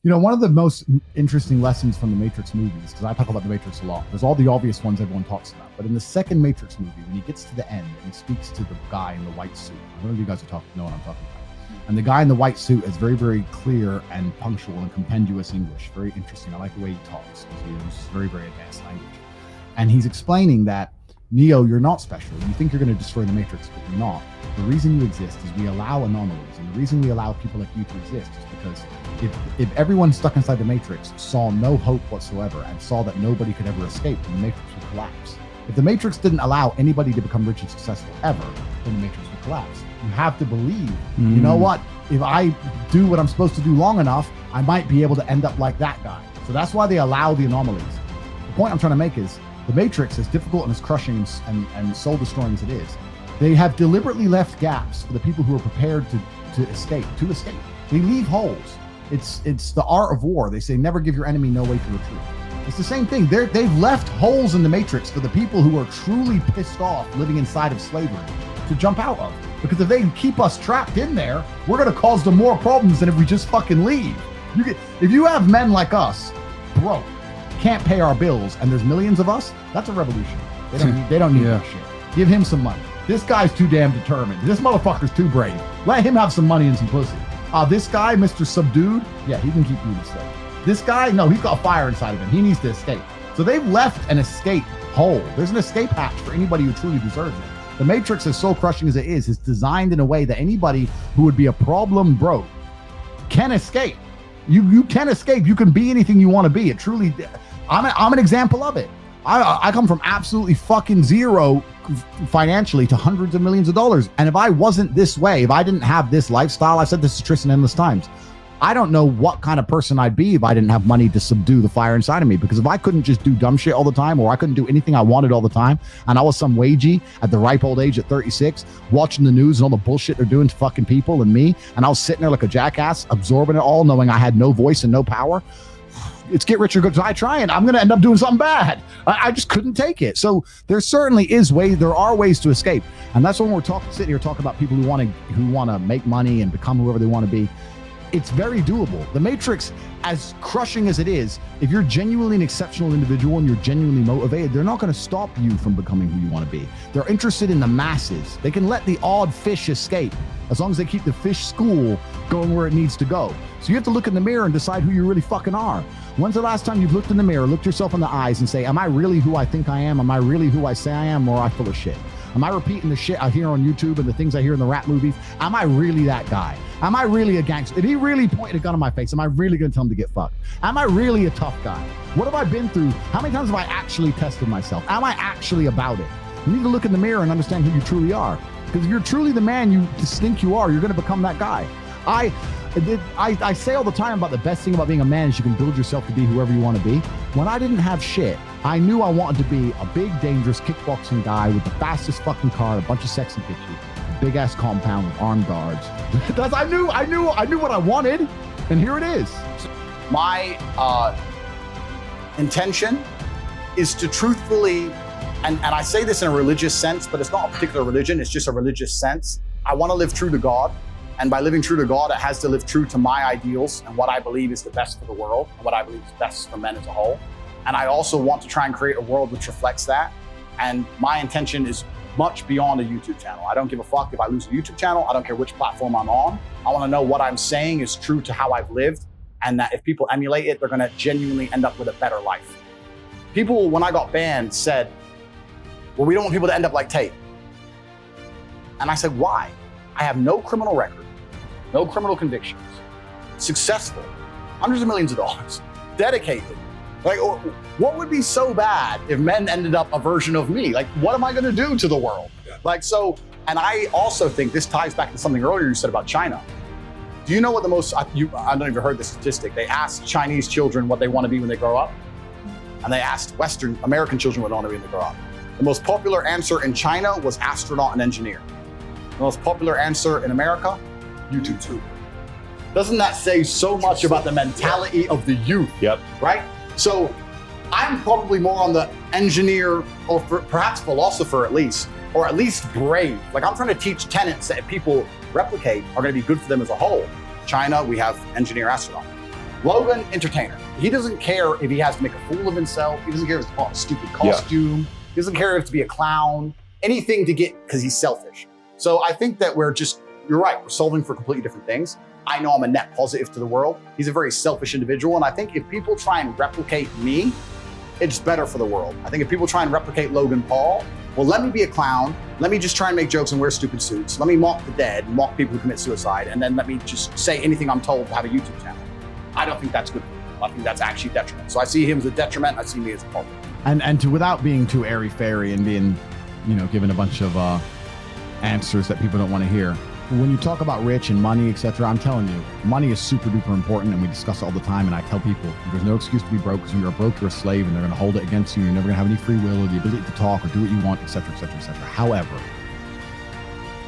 One of the most interesting lessons from the Matrix movies, because I talk about the Matrix a lot, there's all the obvious ones everyone talks about, but in the second Matrix movie, when he gets to the end and he speaks to the guy in the white suit, I don't know if you guys know what I'm talking about. And the guy in the white suit is very, very clear and punctual and compendious English. Very interesting. I like the way he talks because he uses very, very advanced language. And he's explaining that, Neo, you're not special. You think you're going to destroy the Matrix, but you're not. The reason you exist is we allow anomalies. And the reason we allow people like you to exist is because if everyone stuck inside the Matrix saw no hope whatsoever and saw that nobody could ever escape, then the Matrix would collapse. If the Matrix didn't allow anybody to become rich and successful ever, then the Matrix would collapse. You have to believe, you know what? If I do what I'm supposed to do long enough, I might be able to end up like that guy. So that's why they allow the anomalies. The point I'm trying to make is the Matrix, as difficult and as crushing and soul destroying as it is, they have deliberately left gaps for the people who are prepared to escape. They leave holes. It's the art of war. They say never give your enemy no way to retreat. It's the same thing. They've left holes in the Matrix for the people who are truly pissed off living inside of slavery to jump out of. Because if they keep us trapped in there, we're going to cause them more problems than if we just fucking leave. If you have men like us, broke, can't pay our bills, and there's millions of us, that's a revolution. They don't need that shit. Give him some money. This guy's too damn determined. This motherfucker's too brave. Let him have some money and some pussy. This guy, Mr. Subdued, yeah, he can keep you in slave. This guy, no, he's got fire inside of him. He needs to escape. So they've left an escape hole. There's an escape hatch for anybody who truly deserves it. The Matrix, as soul crushing as it is designed in a way that anybody who would be a problem broke can escape. You can escape. You can be anything you want to be. It truly, I'm an example of it. I come from absolutely fucking zero financially to hundreds of millions of dollars. And if I wasn't this way, if I didn't have this lifestyle, I've said this to Tristan endless times, I don't know what kind of person I'd be if I didn't have money to subdue the fire inside of me. Because if I couldn't just do dumb shit all the time, or I couldn't do anything I wanted all the time, and I was some wagey at the ripe old age at 36, watching the news and all the bullshit they're doing to fucking people and me, and I was sitting there like a jackass, absorbing it all, knowing I had no voice and no power, it's get rich or go die trying. I'm going to end up doing something bad. I just couldn't take it. So there certainly there are ways to escape. And that's when we're sitting here talking about people who want to make money and become whoever they want to be. It's very doable. The Matrix, as crushing as it is, if you're genuinely an exceptional individual and you're genuinely motivated, they're not going to stop you from becoming who you want to be. They're interested in the masses. They can let the odd fish escape as long as they keep the fish school going where it needs to go. So you have to look in the mirror and decide who you really fucking are. When's the last time you've looked in the mirror, looked yourself in the eyes and say, am I really who I think I am? Am I really who I say I am? Or am I full of shit? Am I repeating the shit I hear on YouTube and the things I hear in the rap movies? Am I really that guy? Am I really a gangster? If he really pointed a gun in my face, am I really going to tell him to get fucked? Am I really a tough guy? What have I been through? How many times have I actually tested myself? Am I actually about it? You need to look in the mirror and understand who you truly are. Because if you're truly the man you think you are, you're going to become that guy. I say all the time about the best thing about being a man is you can build yourself to be whoever you want to be. When I didn't have shit, I knew I wanted to be a big, dangerous kickboxing guy with the fastest fucking car, a bunch of sexy bitches, a big ass compound with armed guards. I knew what I wanted, and here it is. My intention is to truthfully, and I say this in a religious sense, but it's not a particular religion, it's just a religious sense. I want to live true to God. And by living true to God, it has to live true to my ideals and what I believe is the best for the world and what I believe is best for men as a whole. And I also want to try and create a world which reflects that. And my intention is much beyond a YouTube channel. I don't give a fuck if I lose a YouTube channel. I don't care which platform I'm on. I want to know what I'm saying is true to how I've lived, and that if people emulate it, they're going to genuinely end up with a better life. People, when I got banned, said, well, we don't want people to end up like Tate. And I said, why? I have no criminal record, no criminal convictions, successful, hundreds of millions of dollars, dedicated. Like, what would be so bad if men ended up a version of me? Like, what am I going to do to the world? Like, so, and I also think this ties back to something earlier you said about China. Do you know what I don't know if you heard the statistic. They asked Chinese children what they want to be when they grow up. And they asked Western American children what they want to be when they grow up. The most popular answer in China was astronaut and engineer. The most popular answer in America, YouTube. Doesn't that say so much about the mentality of the youth? Yep. Right? So I'm probably more on the engineer or perhaps philosopher at least, or at least brave. Like, I'm trying to teach tenets that if people replicate are going to be good for them as a whole. China, we have engineer astronaut. Logan, entertainer. He doesn't care if he has to make a fool of himself. He doesn't care if it's a stupid costume. He doesn't care if to be a clown. Anything to get, because he's selfish. So I think that you're right, we're solving for completely different things. I know I'm a net positive to the world. He's a very selfish individual. And I think if people try and replicate me, it's better for the world. I think if people try and replicate Logan Paul, well, let me be a clown. Let me just try and make jokes and wear stupid suits. Let me mock the dead, mock people who commit suicide. And then let me just say anything I'm told to have a YouTube channel. I don't think that's good for people. I think that's actually detriment. So I see him as a detriment. I see me as a positive. And without being too airy-fairy and being, given a bunch of answers that people don't want to hear. When you talk about rich and money, etc., I'm telling you, money is super duper important, and we discuss it all the time. And I tell people, there's no excuse to be broke, because when you're broke, you're a slave, and they're going to hold it against you. You're never going to have any free will or the ability to talk or do what you want, etc., etc., etc. However,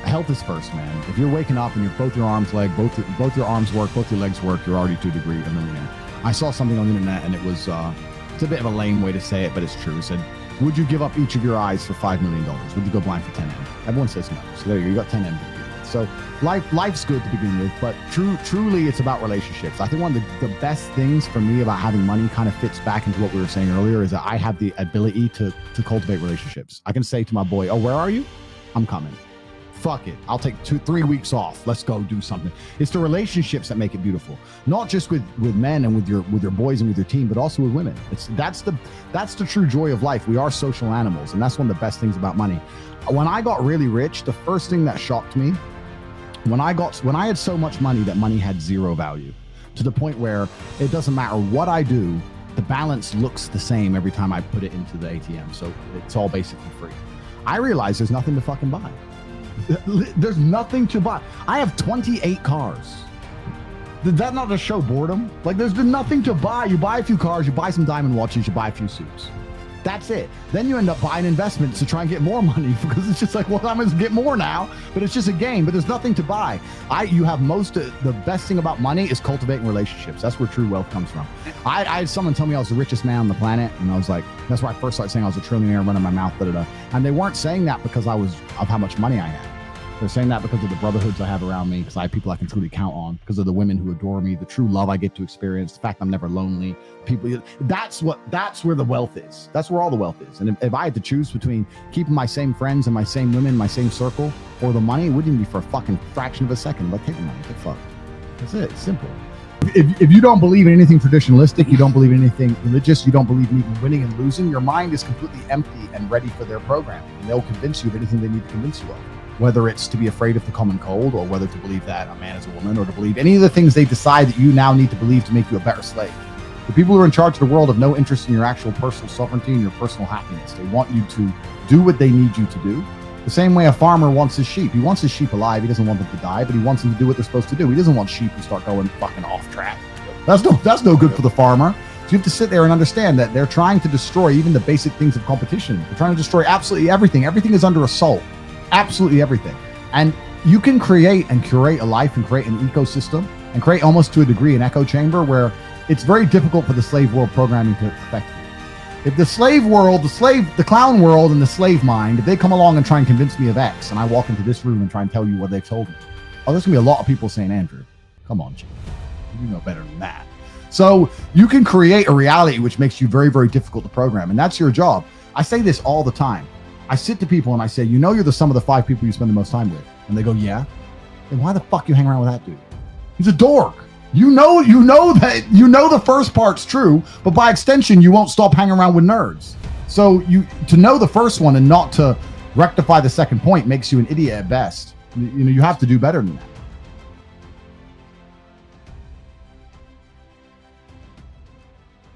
health is first, man. If you're waking up and both your arms work, both your legs work, you're already to a degree a millionaire. I saw something on the internet, and it was it's a bit of a lame way to say it, but it's true. It said, would you give up each of your eyes for $5 million? Would you go blind for 10 M? Everyone says no. So there you got 10 M. So life's good to begin with, but truly it's about relationships. I think one of the best things for me about having money kind of fits back into what we were saying earlier, is that I have the ability to cultivate relationships. I can say to my boy, oh, where are you? I'm coming. Fuck it. I'll take 2-3 weeks off. Let's go do something. It's the relationships that make it beautiful. Not just with men and with your boys and with your team, but also with women. That's the true joy of life. We are social animals, and that's one of the best things about money. When I got really rich, the first thing that shocked me, when I had so much money that money had zero value, to the point where it doesn't matter what I do, the balance looks the same every time I put it into the ATM. So it's all basically free. I realized there's nothing to fucking buy. There's nothing to buy. I have 28 cars. Did that not just show boredom? Like, there's nothing to buy. You buy a few cars, you buy some diamond watches, you buy a few suits. That's it. Then you end up buying investments to try and get more money, because it's just like, well, I'm going to get more now, but it's just a game, but there's nothing to buy. You have the best thing about money is cultivating relationships. That's where true wealth comes from. I had someone tell me I was the richest man on the planet, and I was like, that's where I first started saying I was a trillionaire, running my mouth, And they weren't saying that because of how much money I had. They're saying that because of the brotherhoods I have around me, because I have people I can truly count on, because of the women who adore me, the true love I get to experience, the fact I'm never lonely. That's where the wealth is. That's where all the wealth is. And if I had to choose between keeping my same friends and my same women, my same circle, or the money, it wouldn't even be for a fucking fraction of a second. Like, take the money, get fucked. That's it. It's simple. If you don't believe in anything traditionalistic, you don't believe in anything religious, you don't believe in even winning and losing, your mind is completely empty and ready for their programming. And they'll convince you of anything they need to convince you of. Whether it's to be afraid of the common cold, or whether to believe that a man is a woman, or to believe any of the things they decide that you now need to believe to make you a better slave. The people who are in charge of the world have no interest in your actual personal sovereignty and your personal happiness. They want you to do what they need you to do. The same way a farmer wants his sheep. He wants his sheep alive. He doesn't want them to die, but he wants them to do what they're supposed to do. He doesn't want sheep who start going fucking off track. That's no good for the farmer. So you have to sit there and understand that they're trying to destroy even the basic things of competition. They're trying to destroy absolutely everything. Everything is under assault. Absolutely everything. And you can create and curate a life and create an ecosystem and create, almost to a degree, an echo chamber where it's very difficult for the slave world programming to affect you. If the slave world, the clown world and the slave mind, if they come along and try and convince me of X, and I walk into this room and try and tell you what they've told me, there's gonna be a lot of people saying, Andrew, come on, Jim, you know better than that. So you can create a reality which makes you very, very difficult to program. And that's your job. I say this all the time. I sit to people and I say, you're the sum of the 5 people you spend the most time with. And they go, yeah. Then why the fuck you hang around with that dude? He's a dork. You know the first part's true, but by extension, you won't stop hanging around with nerds. So to know the first one and not to rectify the second point makes you an idiot at best. You have to do better than that.